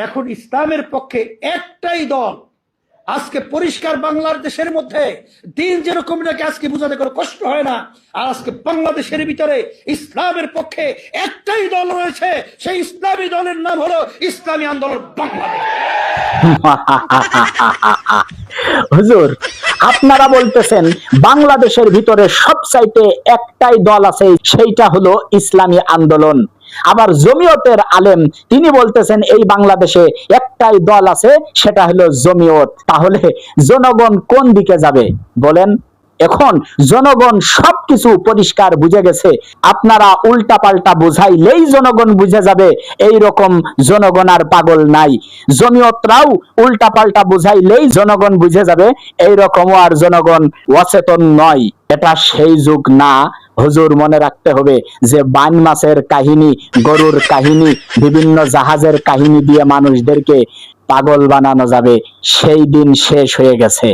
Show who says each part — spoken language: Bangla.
Speaker 1: এখন ইসলামের পক্ষে একটাই দল। আজকে পরিষ্কার বাংলাদেশের মধ্যে দিন যেরকম নাকি আজকে বোঝাতে কোনো কষ্ট হয় না, আর আজকে বাংলাদেশের ভিতরে ইসলামের পক্ষে একটাই দল রয়েছে, সেই ইসলামী দলের নাম হলো ইসলামী আন্দোলন বাংলাদেশ।
Speaker 2: হুজুর, আপনারা বলতেছেন বাংলাদেশের ভিতরে সবচাইতে একটাই দল আছে, সেইটা হলো ইসলামী আন্দোলন। আবার জমিয়তের আলেম তিনি বলতেছেন এই বাংলাদেশে একটাই দল আছে, সেটা হলো জমিয়ত। তাহলে জনগণ কোন দিকে যাবে বলেন? এখন জনগণ সবকিছু পরিষ্কার বুঝে গেছে, আপনারা উল্টা পাল্টা বুঝাইলেই জনগণ বুঝে যাবে, এই রকম জনগণ আর পাগল নাই। জমিয়তরাও উল্টা পাল্টা বুঝাইলেই জনগণ বুঝে যাবে, এই রকম আর জনগণ অচেতন নয়। এটা সেই যুগ না। হুজুর, মনে রাখতে হবে যে বান মাছের কাহিনী, গরুর কাহিনী, বিভিন্ন জাহাজের কাহিনী দিয়ে মানুষদেরকে পাগল বানানো যাবে, সেই দিন শেষ হয়ে গেছে।